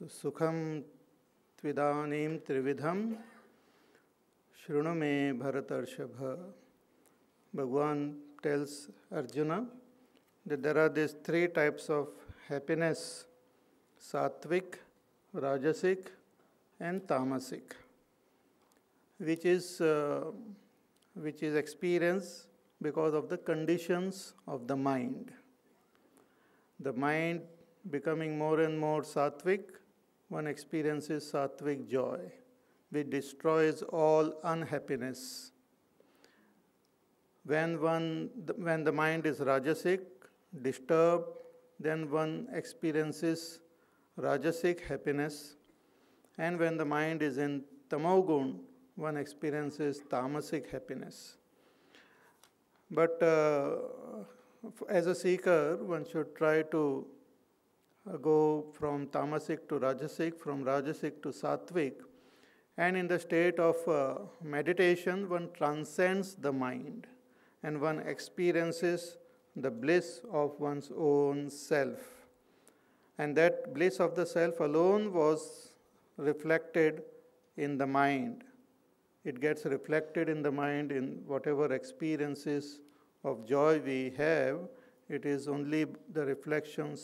Sukham tvidanim trividham shruno me bharatarshabha. Bhagwan tells Arjuna that there are these three types of happiness: sattvic, rajasic and tamasic, which is experienced because of the conditions of the mind. The mind becoming more and more sattvic, one experiences sattvic joy, which destroys all unhappiness. When the mind is rajasic, disturbed, then one experiences rajasic happiness. And when the mind is in tamogun, one experiences tamasic happiness. But as a seeker, one should try to go from tamasic to rajasic, from rajasic to sattvic. And in the state of meditation, one transcends the mind and one experiences the bliss of one's own self. And that bliss of the self alone was reflected in the mind. It gets reflected in the mind in whatever experiences of joy we have. It is only the reflection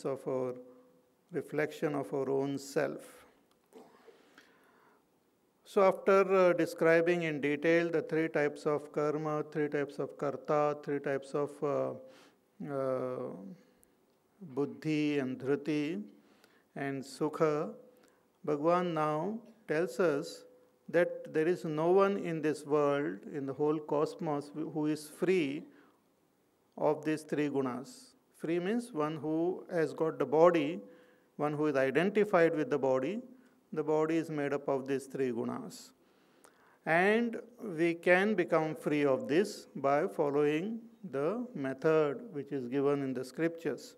of our own self. So after describing in detail the three types of karma, three types of karta, three types of buddhi and dhruti and sukha, Bhagwan now tells us that there is no one in this world, in the whole cosmos, who is free of these three gunas. Free means one who has got the body, one who is identified with the body. The body is made up of these three gunas. And we can become free of this by following the method which is given in the scriptures.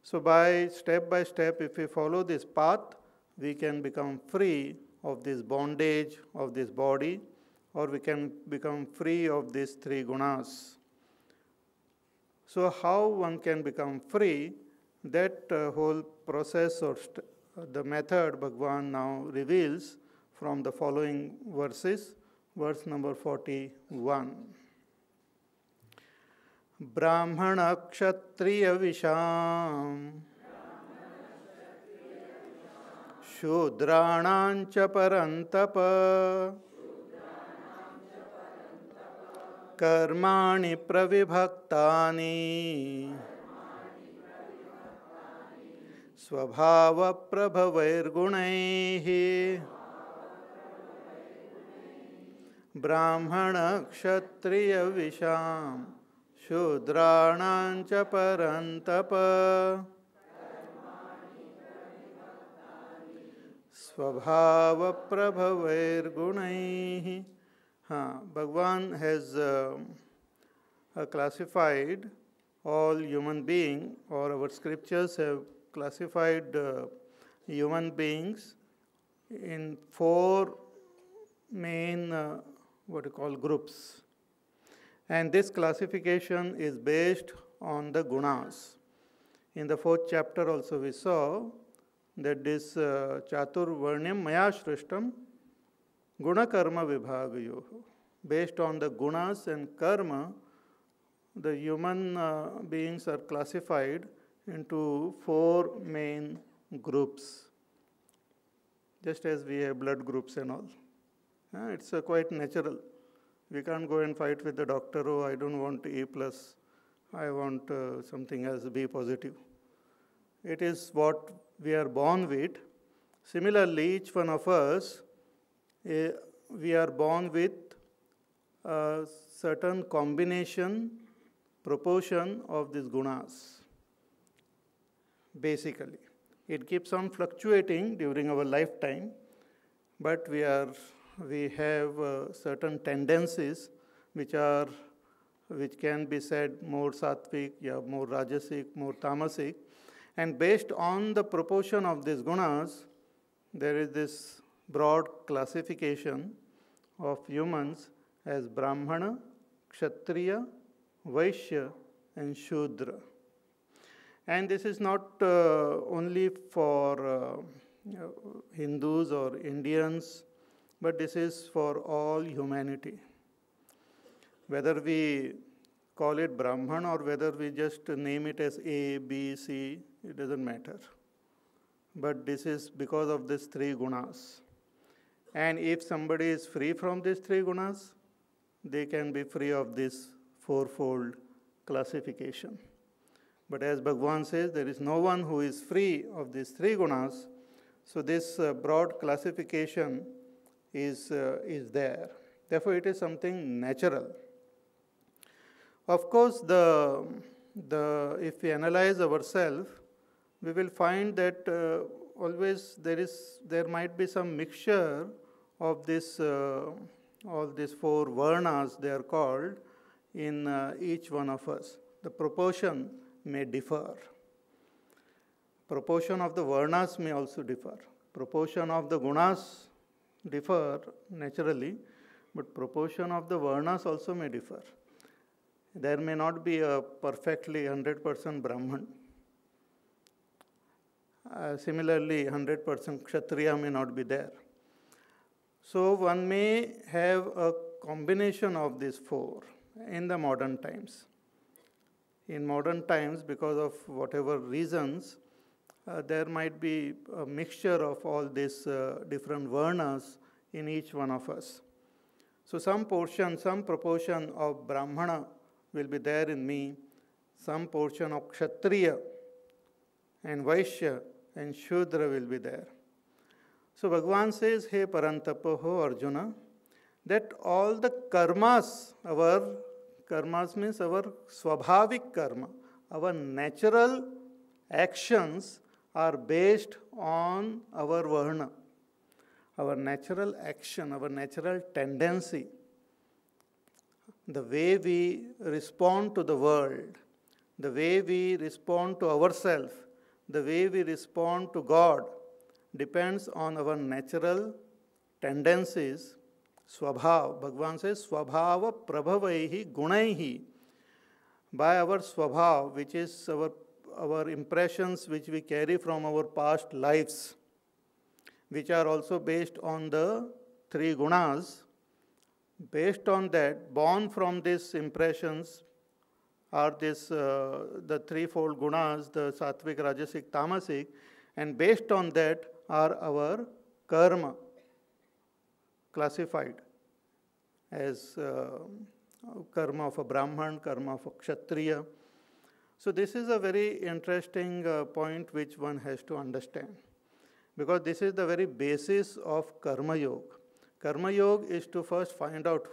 So by step, if we follow this path, we can become free of this bondage of this body, or we can become free of these three gunas. So how one can become free, that whole process or the method Bhagwan now reveals from the following verses. Verse number 41. Brahmana kshatriya visham Shudranancha parantapa Karmani pravibhaktani Svabhava prabhavairgunaihi Brahmana kshatriya visham Shudranancha parantapa Svabhava prabhavairgunaihi. Bhagwan has classified all human beings, or our scriptures have classified human beings in four main groups. And this classification is based on the gunas. In the fourth chapter also we saw that this chatur varnyam maya shrishtam guna karma vibhagayoh. Based on the gunas and karma, the human beings are classified into four main groups, just as we have blood groups and all. It's quite natural. We can't go and fight with the doctor, oh, I don't want A+, I want something else, B positive. It is what we are born with. Similarly, each one of us, we are born with a certain combination, proportion of these gunas. Basically, it keeps on fluctuating during our lifetime, but we have certain tendencies which can be said more sattvic, more rajasic, more tamasic, and based on the proportion of these gunas, there is this broad classification of humans as Brahmana, Kshatriya, Vaishya, and Shudra. And this is not only for Hindus or Indians, but this is for all humanity. Whether we call it Brahman or whether we just name it as A, B, C, it doesn't matter. But this is because of these three gunas. And if somebody is free from these three gunas, they can be free of this fourfold classification. But as Bhagavan says, there is no one who is free of these three gunas. So this broad classification is there. Therefore, it is something natural. Of course, if we analyze ourselves, we will find that always there might be some mixture of this all these four varnas, they are called, in each one of us. The proportion may differ. Proportion of the varnas may also differ. Proportion of the gunas differ naturally, but proportion of the varnas also may differ. There may not be a perfectly 100% Brahman. Similarly, 100% Kshatriya may not be there. So one may have a combination of these four in the modern times. In modern times, because of whatever reasons, there might be a mixture of all these different varnas in each one of us. So some portion, some proportion of Brahmana will be there in me, some portion of Kshatriya and Vaishya and Shudra will be there. So Bhagavan says, Hey Parantapoho Arjuna, that all the karmas, our karmas means our swabhavik karma, our natural actions are based on our varna. Our natural action, our natural tendency, the way we respond to the world, the way we respond to ourselves, the way we respond to God, depends on our natural tendencies, swabhav. Bhagavan says, swabhava prabhavaihi gunaihi. By our swabhav, which is our impressions which we carry from our past lives, which are also based on the three gunas. Based on that, born from these impressions are the threefold gunas, the sattvic, rajasic, tamasic, and based on that are our karma, classified as karma of a Brahman, karma of a Kshatriya. So this is a very interesting point which one has to understand, because this is the very basis of Karma Yoga. Karma Yoga is to first find out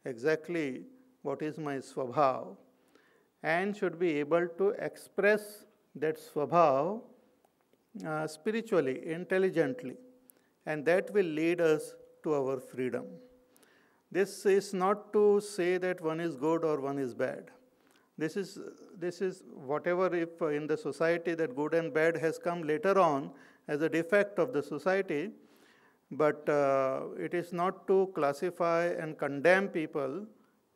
exactly what is my swabhav and should be able to express that swabhav spiritually, intelligently, and that will lead us to our freedom. This is not to say that one is good or one is bad. This is whatever, if in the society that good and bad has come later on as a defect of the society, but it is not to classify and condemn people,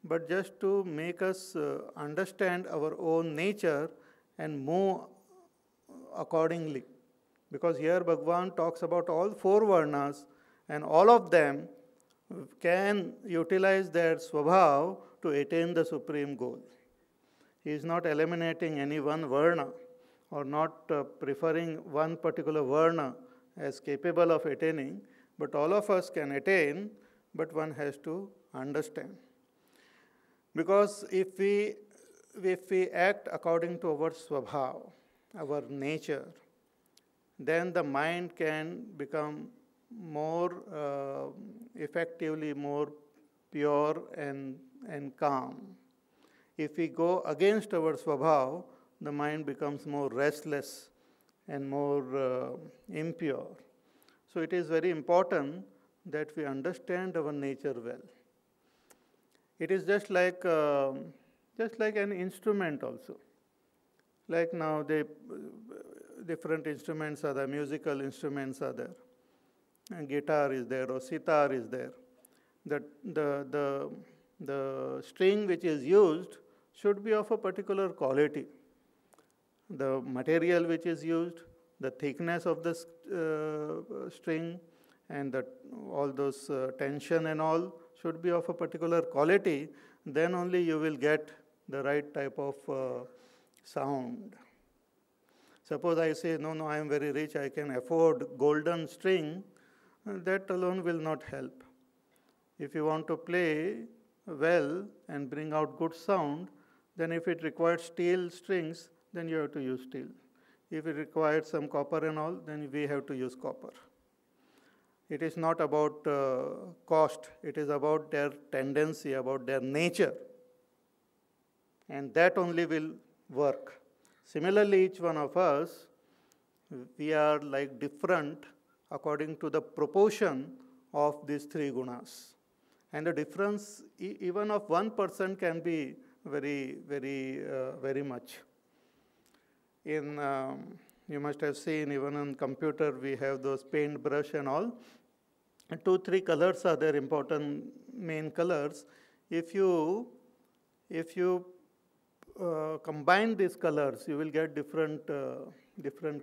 but just to make us understand our own nature and move accordingly. Because here Bhagavan talks about all four varnas, and all of them can utilize their swabhav to attain the supreme goal. He is not eliminating any one varna or not preferring one particular varna as capable of attaining, but all of us can attain, but one has to understand. Because if we act according to our swabhav, our nature, then the mind can become more effectively more pure and calm. If we go against our swabhav, the mind becomes more restless and more impure. So it is very important that we understand our nature well. It is just like an instrument also. Like now, different instruments are there, musical instruments are there. And guitar is there or sitar is there. The string which is used should be of a particular quality. The material which is used, the thickness of the string, and all those tension and all should be of a particular quality. Then only you will get the right type of sound. Suppose I say, no, I am very rich, I can afford golden string, that alone will not help. If you want to play well and bring out good sound, then if it requires steel strings, then you have to use steel. If it requires some copper and all, then we have to use copper. It is not about cost, it is about their tendency, about their nature. And that only will work. Similarly, each one of us, we are like different according to the proportion of these three gunas. And the difference even of 1% can be very much. You must have seen even on computer we have those paintbrush and all. And 2-3 colors are their important main colors. If you combine these colors, you will get different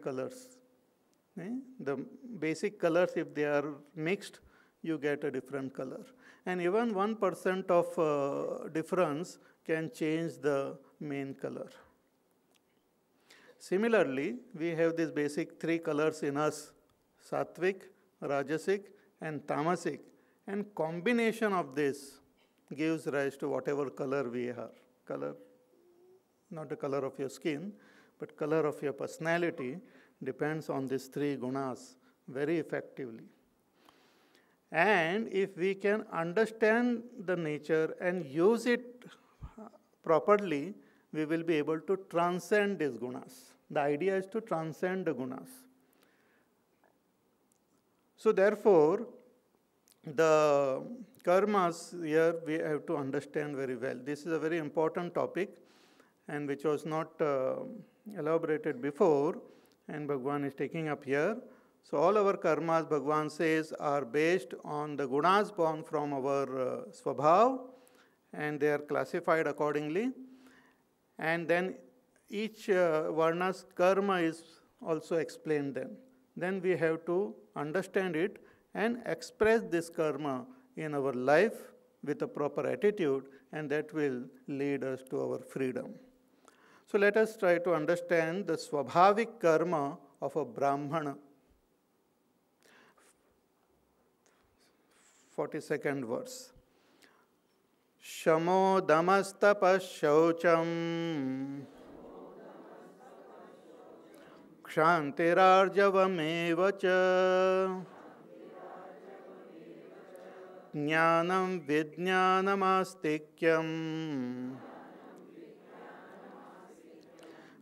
colors. The basic colors, if they are mixed, you get a different color. And even 1% of difference can change the main color. Similarly, we have these basic 3 colors in us: Sattvic, Rajasic, and Tamasic. And combination of this gives rise to whatever color we are. Color, not the color of your skin, but color of your personality depends on these 3 gunas very effectively. And if we can understand the nature and use it properly, we will be able to transcend these gunas. The idea is to transcend the gunas. So therefore, the karmas here we have to understand very well. This is a very important topic and which was not elaborated before, and Bhagavan is taking up here. So all our karmas, Bhagavan says, are based on the gunas born from our svabhav, and they are classified accordingly. And then each varna's karma is also explained then. Then we have to understand it and express this karma in our life with a proper attitude, and that will lead us to our freedom. So let us try to understand the svabhavik karma of a Brahmana. 42nd verse. Shamo damastapa shaucham kshantirarjavameva cha jnanam vidjnanamastikhyam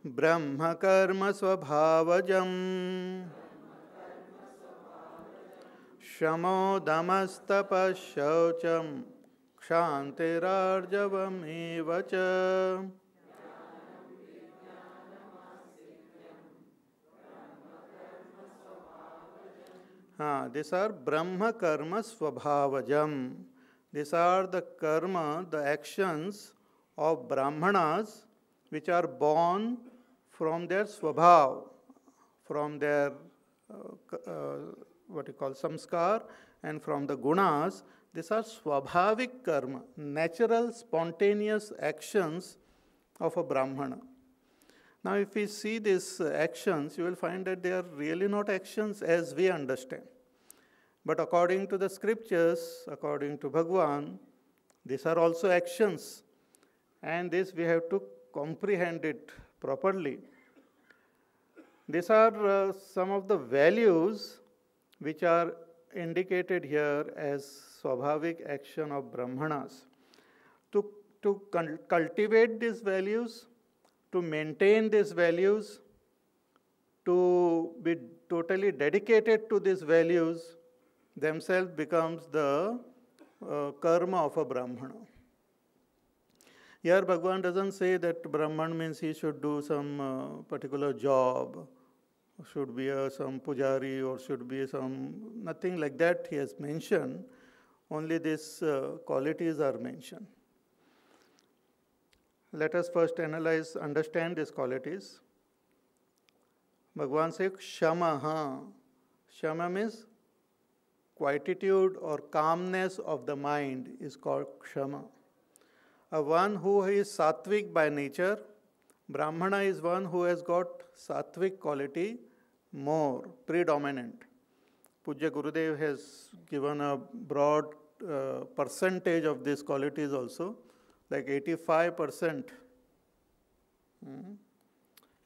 brahma karma svabhavajam shamo damastapa shaucham kshantirarjavameva cha. These are Brahma Karma Swabhavajam. These are the karma, the actions of Brahmanas which are born from their Swabhav, from their what you call samskar, and from the gunas. These are Swabhavik karma, natural, spontaneous actions of a Brahmana. Now, if we see these actions, you will find that they are really not actions as we understand. But according to the scriptures, according to Bhagavan, these are also actions. And this we have to comprehend it properly. These are some of the values which are indicated here as Swabhavik action of Brahmanas. To cultivate these values, to maintain these values, to be totally dedicated to these values themselves becomes the karma of a Brahmana. Here Bhagavan doesn't say that Brahman means he should do some particular job, should be some pujari or should be nothing like that he has mentioned. Only these qualities are mentioned. Let us first understand these qualities. Bhagwan says Shamaha. Shama means quietude or calmness of the mind is called Kshama. A one who is sattvic by nature, Brahmana is one who has got sattvic quality more, predominant. Pujya Gurudev has given a broad percentage of these qualities also, like 85%.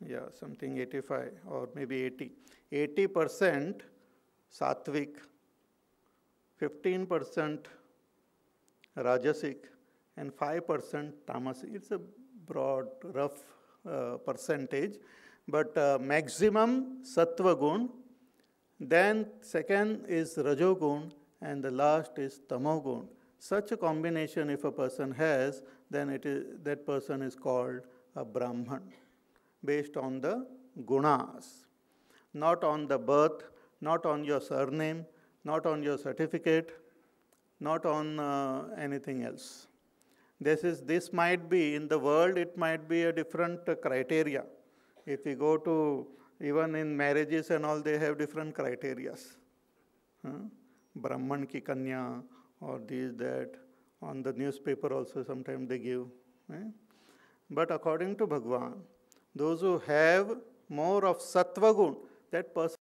Yeah, something 85 or maybe 80. 80% sattvic, 15% rajasic, and 5% tamasic. It's a broad, rough percentage, but maximum sattva gun, then second is rajogun, and the last is tamogun. Such a combination if a person has, then that person is called a Brahman, based on the gunas, not on the birth, not on your surname, not on your certificate, not on anything else. This might be, in the world, it might be a different criteria. If we go to, even in marriages and all, they have different criteria. Brahman ki kanya, or this, that. On the newspaper also sometimes they give. But according to Bhagwan, those who have more of sattva gun, that person